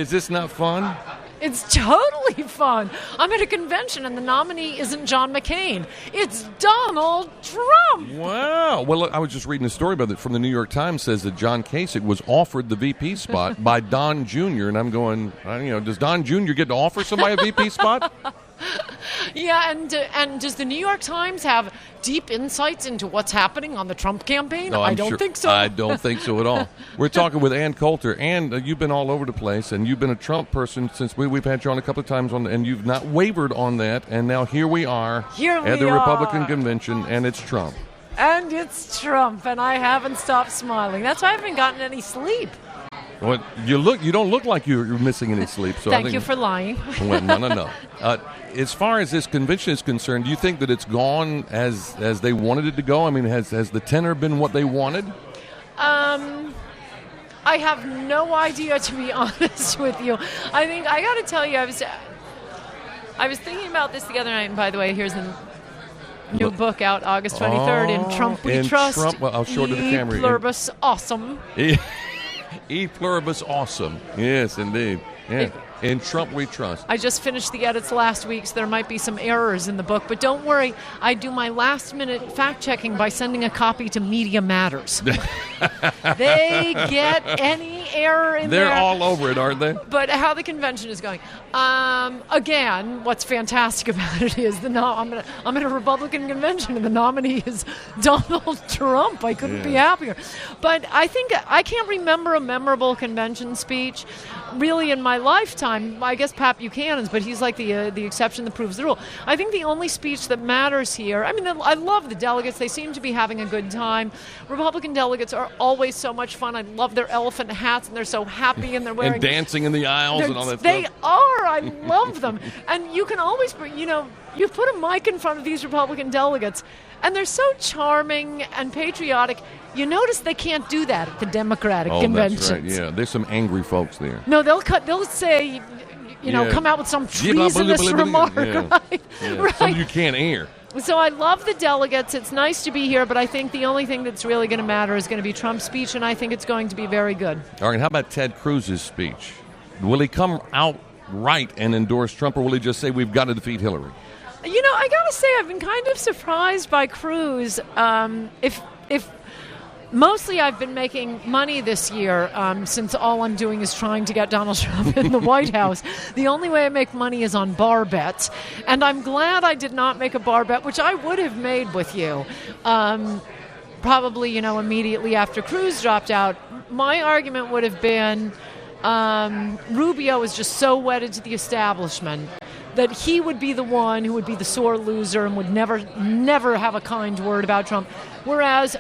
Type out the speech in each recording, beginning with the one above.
Is this not fun? It's totally fun. I'm at a convention, and the nominee isn't John McCain. It's Donald Trump. Wow. Well, look, I was just reading a story about it from the New York Times. Says that John Kasich was offered the VP spot by Don Jr., and I'm going, does Don Jr. get to offer somebody a VP spot? Yeah, and does the New York Times have deep insights into what's happening on the Trump campaign? No, I don't think so. I don't think so at all. We're talking with Ann Coulter. Ann, you've been all over the place, and you've been a Trump person since we've had you on a couple of times, and you've not wavered on that, and now here we are at the Republican convention, and it's Trump. And it's Trump, and I haven't stopped smiling. That's why I haven't gotten any sleep. Well, you don't look like you're missing any sleep. So Thank you for lying. Well, no. As far as this convention is concerned, do you think that it's gone as they wanted it to go? I mean, has the tenor been what they wanted? I have no idea, to be honest with you. I think I got to tell you, I was thinking about this the other night. And by the way, here's the new book out August 23rd. In Trump We Trust. Trump, well, I'll show it to the camera. Pluribus awesome. E pluribus awesome. Yes, indeed. Yeah. In Trump we trust. I just finished the edits last week, so there might be some errors in the book. But don't worry, I do my last-minute fact-checking by sending a copy to Media Matters. They get any error in there. They're all over it, aren't they? But how the convention is going. Again, what's fantastic about it is I'm at a Republican convention, and the nominee is Donald Trump. I couldn't be happier. But I think I can't remember a memorable convention speech really in my lifetime. I guess Pat Buchanan's, but he's like the exception that proves the rule. I think the only speech that matters here, I mean, I love the delegates. They seem to be having a good time. Republican delegates are always so much fun. I love their elephant hats, and they're so happy, and they're wearing... and dancing in the aisles and all that they stuff. They are. I love them. And you can always, you put a mic in front of these Republican delegates, and they're so charming and patriotic. You notice they can't do that at the Democratic conventions. That's right. Yeah, there's some angry folks there. No, they'll say, come out with some treasonous remark. Right? Right. Something you can't air. So I love the delegates. It's nice to be here, but I think the only thing that's really going to matter is going to be Trump's speech, and I think it's going to be very good. All right, how about Ted Cruz's speech? Will he come out right and endorse Trump, or will he just say we've got to defeat Hillary? I got to say, I've been kind of surprised by Cruz. If mostly I've been making money this year since all I'm doing is trying to get Donald Trump in the White House. The only way I make money is on bar bets. And I'm glad I did not make a bar bet, which I would have made with you. Probably, immediately after Cruz dropped out. My argument would have been Rubio is just so wedded to the establishment that he would be the one who would be the sore loser and would never have a kind word about Trump. Whereas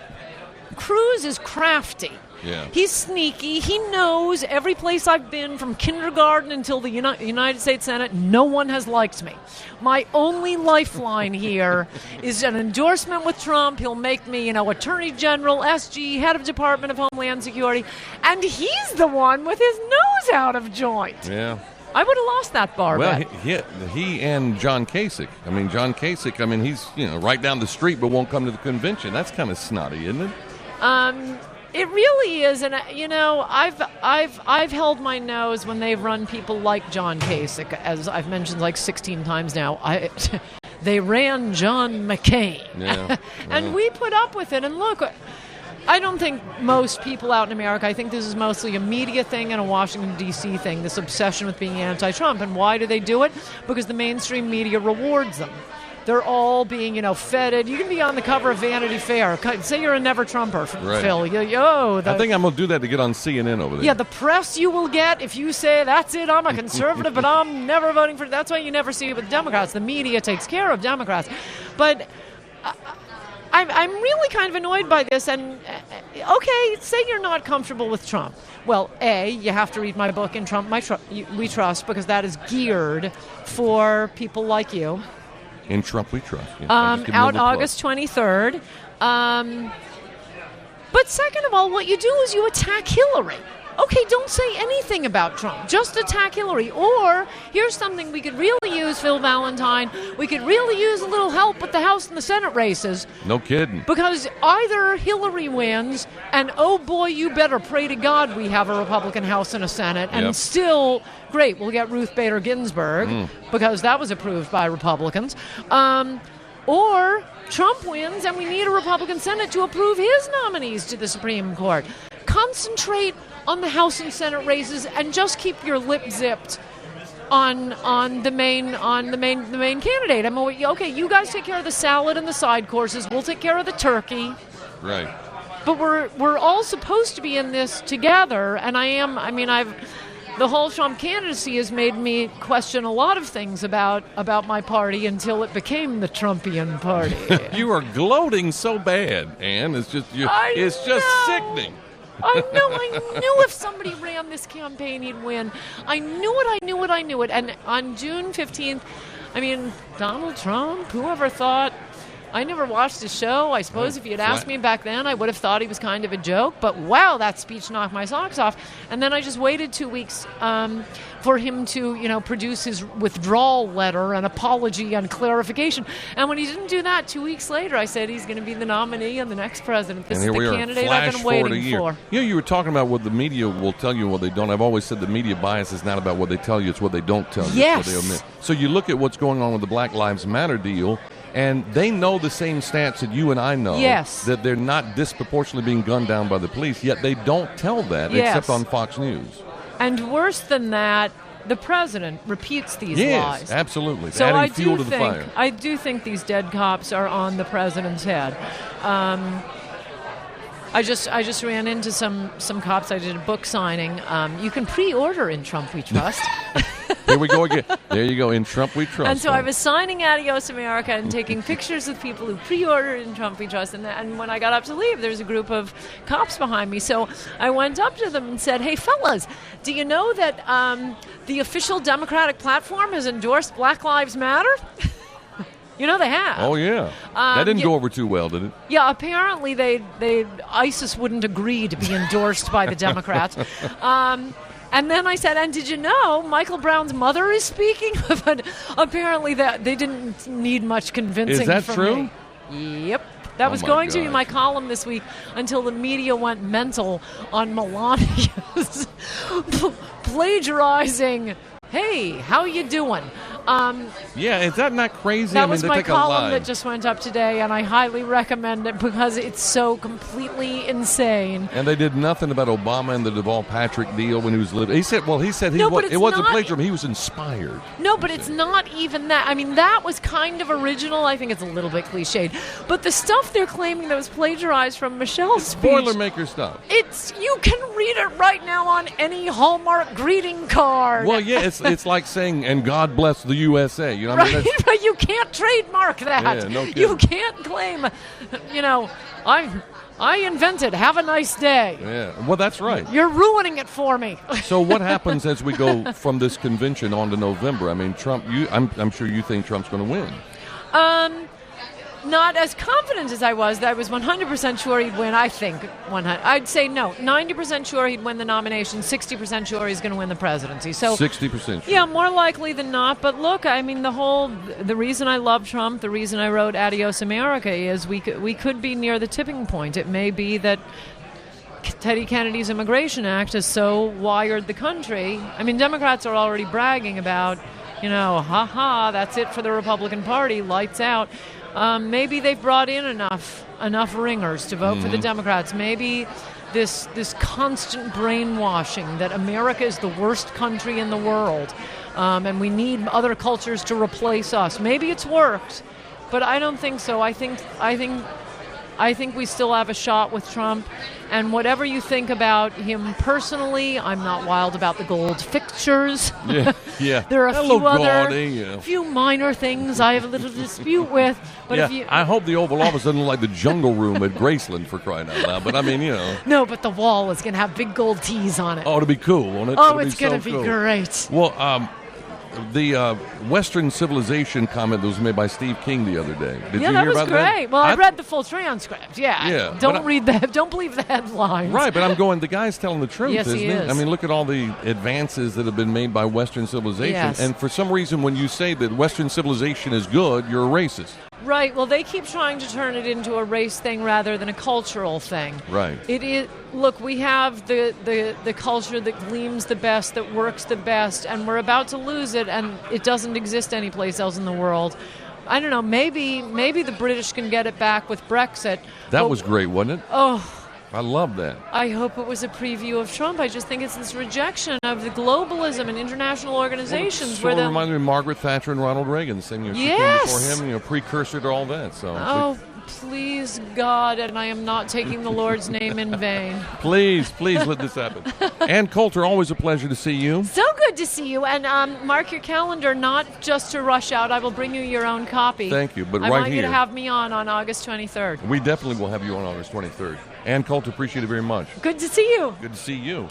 Cruz is crafty. Yeah. He's sneaky. He knows every place I've been from kindergarten until the United States Senate, no one has liked me. My only lifeline here is an endorsement with Trump. He'll make me, Attorney General, SG, head of Department of Homeland Security, and he's the one with his nose out of joint. Yeah. I would have lost that bar bet. He and John Kasich. John Kasich, he's, right down the street but won't come to the convention. That's kind of snotty, isn't it? It really is, and I've held my nose when they've run people like John Kasich, as I've mentioned like 16 times now. They ran John McCain, and we put up with it. And look, I don't think most people out in America, I think this is mostly a media thing and a Washington, D.C. thing, this obsession with being anti-Trump. And why do they do it? Because the mainstream media rewards them. They're all being, feted. You can be on the cover of Vanity Fair. Say you're a never-Trumper, Phil. I think I'm going to do that to get on CNN over there. Yeah, the press you will get if you say, that's it, I'm a conservative, but I'm never voting for it. That's why you never see it with Democrats. The media takes care of Democrats. But I'm really kind of annoyed by this. And, okay, say you're not comfortable with Trump. Well, you have to read my book, In Trump We Trust, because that is geared for people like you. In Trump We Trust. Out August 23rd. But second of all, what you do is you attack Hillary. okay, don't say anything about Trump. Just attack Hillary. Or here's something we could really use, Phil Valentine. We could really use a little help with the House and the Senate races. No kidding. Because either Hillary wins, and oh boy, you better pray to God we have a Republican House and a Senate, and still, great, we'll get Ruth Bader Ginsburg, because that was approved by Republicans. Or Trump wins, and we need a Republican Senate to approve his nominees to the Supreme Court. Concentrate on the House and Senate races, and just keep your lip zipped on the main candidate. I mean, okay, you guys take care of the salad and the side courses. We'll take care of the turkey. Right. But we're all supposed to be in this together, and the whole Trump candidacy has made me question a lot of things about my party until it became the Trumpian party. You are gloating so bad, Ann. It's just sickening. I knew if somebody ran this campaign, he'd win. I knew it. And on June 15th, Donald Trump, whoever thought, I never watched his show. I suppose if you had asked me back then, I would have thought he was kind of a joke. But wow, that speech knocked my socks off. And then I just waited 2 weeks for him to, produce his withdrawal letter, an apology, and clarification. And when he didn't do that, 2 weeks later, I said he's going to be the nominee and the next president. This is the candidate I've been waiting for. You were talking about what the media will tell you and what they don't. I've always said the media bias is not about what they tell you, it's what they don't tell you. Yes. It's what they omit. So you look at what's going on with the Black Lives Matter deal, and they know the same stats that you and I know, that they're not disproportionately being gunned down by the police, yet they don't tell that except on Fox News. And worse than that, the president repeats these lies. Yes, absolutely. So adding fuel to the fire. I do think these dead cops are on the president's head. I just ran into some cops. I did a book signing. You can pre-order in Trump We Trust. Here we go again. There you go. In Trump We Trust. And so I was signing Adios America and taking pictures of people who pre-ordered in Trump We Trust. And when I got up to leave, there was a group of cops behind me. So I went up to them and said, "Hey, fellas, do you know that the official Democratic platform has endorsed Black Lives Matter?" You know they have. Oh, yeah. That didn't go over too well, did it? Yeah, apparently ISIS wouldn't agree to be endorsed by the Democrats. And then I said, and did you know Michael Brown's mother is speaking? But apparently they didn't need much convincing. Is that from true? Me. Yep. That was going to be my column this week until the media went mental on Melania's plagiarizing, "Hey, how you doing?" Is that not crazy? That was my column that just went up today, and I highly recommend it because it's so completely insane. And they did nothing about Obama and the Deval Patrick deal when he was living. He said it wasn't plagiarism. He was inspired. No, but it's not even that. I mean, that was kind of original. I think it's a little bit cliched. But the stuff they're claiming that was plagiarized from Michelle's speech, Boilermaker stuff. You can read it right now on any Hallmark greeting card. Well, yeah, it's like saying, "And God bless the USA." You know what I mean? But you can't trademark that. Yeah, no kidding. You can't claim, I invented, "Have a nice day." Yeah, well, that's right. You're ruining it for me. So what happens as we go from this convention on to November? I mean, Trump. I'm sure you think Trump's going to win. Not as confident as I was. That I was 100% sure he'd win. I think 100. I'd say no. 90% sure he'd win the nomination. 60% sure he's going to win the presidency. So 60%. Sure. Yeah, more likely than not. But look, I mean, the reason I love Trump, the reason I wrote Adios America, is we could be near the tipping point. It may be that Teddy Kennedy's Immigration Act has so wired the country. I mean, Democrats are already bragging about, that's it for the Republican Party, lights out. Maybe they've brought in enough ringers to vote for the Democrats. Maybe this constant brainwashing that America is the worst country in the world, and we need other cultures to replace us. Maybe it's worked, but I don't think so. I think we still have a shot with Trump. And whatever you think about him personally, I'm not wild about the gold fixtures. Yeah. There are a few minor things I have a little dispute with. But I hope the Oval Office doesn't look like the Jungle Room at Graceland, for crying out loud. But I mean, No, but the wall is going to have big gold T's on it. Oh, it'll be cool, won't it? Oh, it's going to be great. Well, the Western civilization comment that was made by Steve King the other day. Did you hear that was about great. that? Well, I read the full transcript. Yeah. Don't read that. Don't believe the headlines. Right, but I'm going, the guy's telling the truth, yes, isn't he he? is. I mean, look at all the advances that have been made by Western civilization. Yes. And for some reason, when you say that Western civilization is good, you're a racist. Right. Well, they keep trying to turn it into a race thing rather than a cultural thing. Right. It is. Look, we have the culture that gleams the best, that works the best, and we're about to lose it, and it doesn't exist anyplace else in the world. I don't know. Maybe the British can get it back with Brexit. That was great, wasn't it? Oh. I love that. I hope it was a preview of Trump. I just think it's this rejection of the globalism and international organizations. Well, it reminded me of Margaret Thatcher and Ronald Reagan, the same year she came before him, precursor to all that. So. Please, God, and I am not taking the Lord's name in vain. Please let this happen. Ann Coulter, always a pleasure to see you. So good to see you. And mark your calendar, not just to rush out. I will bring you your own copy. Thank you, but I right want here. you to have me on August 23rd. We definitely will have you on August 23rd. Ann Coulter, appreciate it very much. Good to see you. Good to see you.